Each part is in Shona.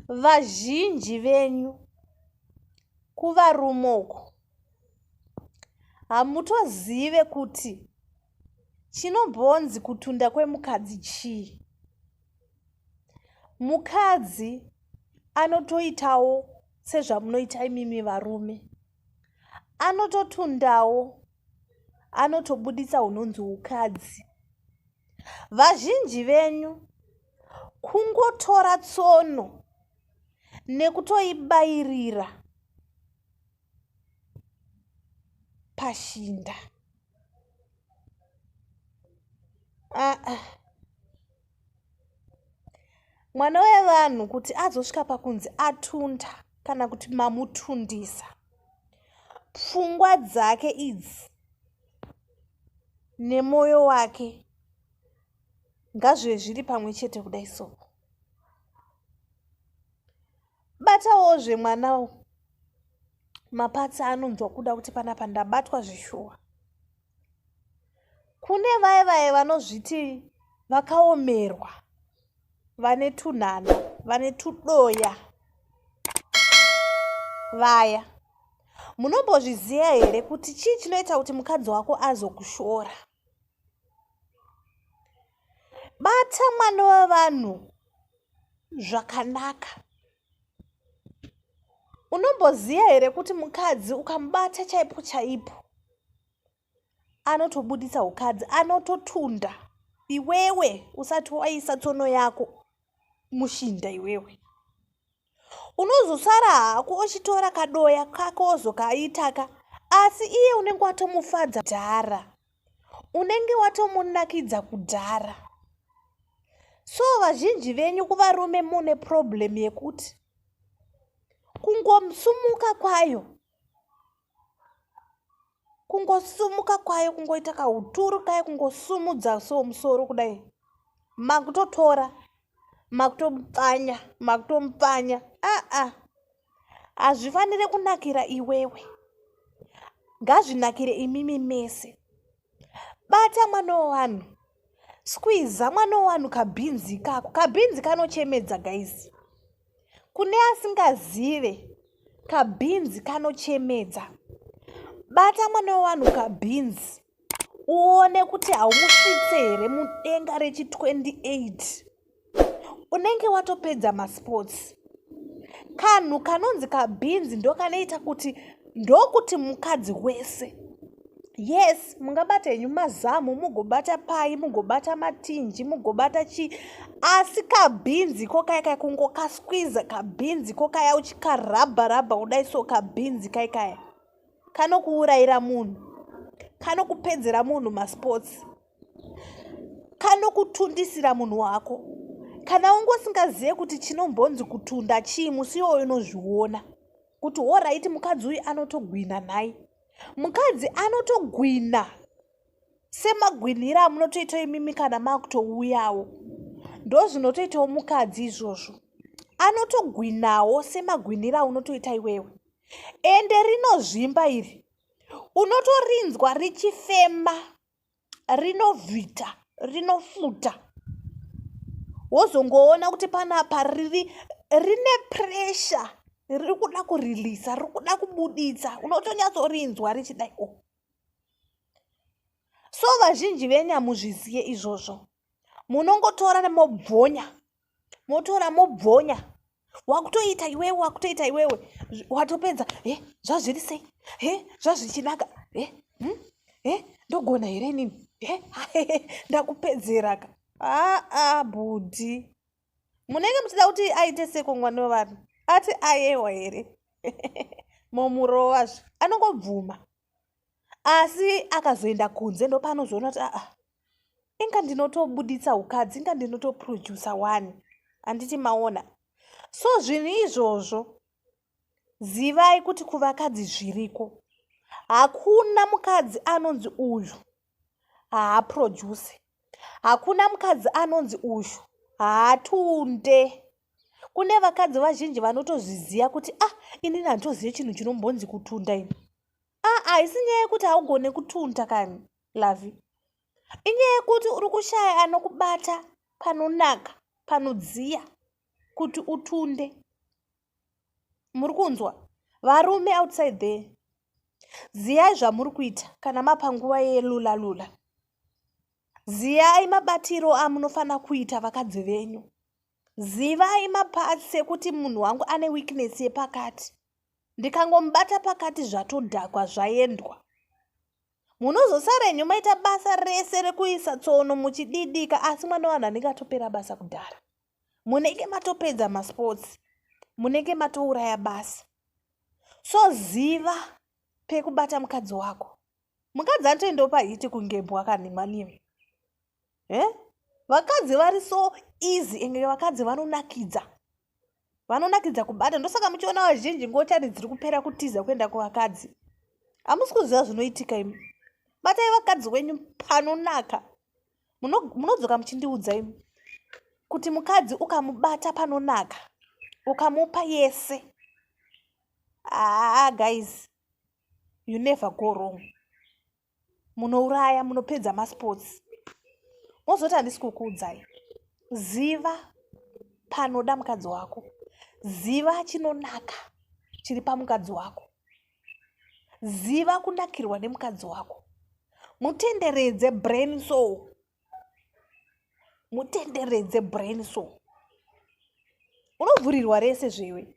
Vazhinji venyu kuvarume uko hamutozive kuti chinombonzi kutunda kwemukadzi chii. Mukadzi anotoitawo sezvamunoita imimi varume. Anototundawo, anotobuditsa hunonzi ukadzi. Vazhinji venyu kungotora tsono nekutoibairira pashinda. Mwana wevanhu kuti azosvika pakunzi atunda kana kuti mamutundisa, pfungwa dzake idzi nemwoyo wake ngazvive zviri pamwe chete kudai so. Batawozve mwana mapatsi anonzwa kuda kuti panapa ndabatwa zvishuwa. Kune vaye vanozviti vakaomerwa, vane tunhana, vane tudoya. Vaya munombozviziva here kuti chii chinoita kuti mukadzi wako azokushora? Bata mwana wevanhu zvakanaka. Unomboziva here kuti mukadzi ukamubata chaipo chaipo anotobuditsa ukadzi, anototunda iwewe usati waisa tsono yako mushinda. Iwewe unozosara hako uchitora kadoya kako ozokaitaka, asi iye unenge watomufadza kudhara, unenge watomunakidza kudhara. So vazhinji venyu kuvarume mune problem yekuti kungosumuka kwayo, kungoita kahuturu kayo, kungosumudza somusoro kudai, makutotora makutomupfanya. Hazvifanire kunakira iwewe, ngazvinakire imimi mese. Bata mwana wevanhu, skwiza mwana wevanhu kabhinzi kako. Kabhinzi kanochemedza guys. Kune asingazive, kabhinzi kanochemedza. Bata mwana wevanhu kabhinzi, uone kuti haumusvitse here mudenga rechi28. Unenge watopedza masports. Kanhu kanonzi kabhinzi ndokanoita kuti ndokuti mukadzi wese. Yes, mungabata henyu mazamu, mugobata pai, mugobata matinji, mugobata chi, asi kabhinzi kokaya kungokasqueeza. Kabhinzi kokaya uchikarabha kudai so. Kabhinzi kaikaya kanokuurayira munhu, kanokupedzera munhu masports, kanokutundisira munhu wako. Kana ungosingazive kuti chinombonzi kutunda chii, musi iwoyo unozviona kuti alright, mukadzi uyu anotogwina nhai. Mukadzi anotogwina semagwinira amunotoita imimi kana makutouyawo. Ndozvinotoitawo mukadzi izvozvo. Anotogwinawo semagwinira unotoita iwewe. Ende rinozvimba iri. Unotorinzwa richifema, rinovhita, rinofuta. Wozongoona kuti panapa rine pressure, riri kuda kurilisa, riri kuda kubuditsa. Unotonyatsorinzwa richidai o. So vazhinji venyu hamuzvizive izvozvo. Munongotora nemobvonya, motora mobvonya. Wakutoita iwewe, watopedza, zvazviri sei, zvazvichinaka, ndogona here inini, ndakupedzeraka. Budi, munenge muchida kuti aite seko mwana wevanhu? Ati ayewa here? Momurowazve anongobvuma, asi akazoenda kunze ndopanozoona kuti inga ndinotobuditsa ukadzi, inga ndinotoproducer one, handiti maona. So zvinhu izvozvo zivai kuti kuvakadzi zviriko, hakuna mukadzi anonzi uyu haaproduce, hakuna mukadzi anonzi uyu haatunde. Kune vakadzi vazhinji vanotozviziva kuti inini handitozive chinhu chinombonzi kutunda ini. Haisi nyaya yekuti haugone kutunda kani lavi, inyaya yekuti uri kushaya anokubata panonaka, panodziya kuti utunde. Muri kunzwa? Varume outside there. Ziyai zvamuri kuita kana mapanguva yelula. Ziyai mabatiro amunofana kuita vakadzi venyu. Zivai mapatsi ekuti munhu wangu ane weakness yepakati. Ndikangomubata pakati zvatodhakwa zvaendwa. Munozosara henyu maita basa rese rekuisa tsono muchididika asi mwana wanhu anenge atopera basa kudhara. Munenge matopedza masports. Munenge matouraya basa. So ziva pekubata mukadzi wako. Mukadzi anotoendawo pahiti kungebwa kanimaniwe. Vakadzi vari so easy enge vakadzi vanonakidza. Vanonakidza kubata. Ndosaka muchiona vazhinji ngochari dziri kupera kutiza kuenda kuvakadzi. Hamusi kuziva zvinoitika imi. Batai vakadzi wenyu panonaka. Munodzoka muchindiudza imi kuti mukadzi ukamubata panonaka, ukamupa yese. Guys, you never go wrong. Munouraya, munopedza masports. Mozoti handisi kukuudzai. Ziva panoda mukadzi wako. Ziva chinonaka chiri pamukadzi wako. Ziva kunakirwa nemukadzi wako. Mutenderedze brain soul. Mutenderedze brain soul. Unovhurirwa rese zvewe.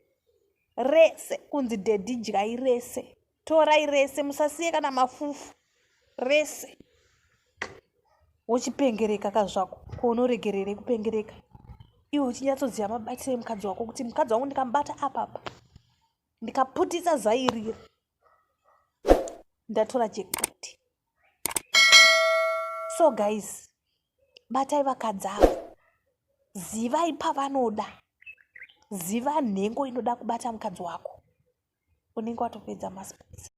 Rese kunzi dedi dyai rese. Torai rese musasiye kana mafufu. Rese. Uchipengereka kazvako. Kuonoregerere kupengereka. Iwe uchinyatsoziva mabatire emukadzi wako kuti mukadzi wangu ndikamubata apapa. Ndikaputisa zai iriri. Ndatora jackpot. So guys, batai vakadzi avo. Zivai pavanoda. Ziva nhengo inoda kubata mukadzi wako. Unenge watopedza masports.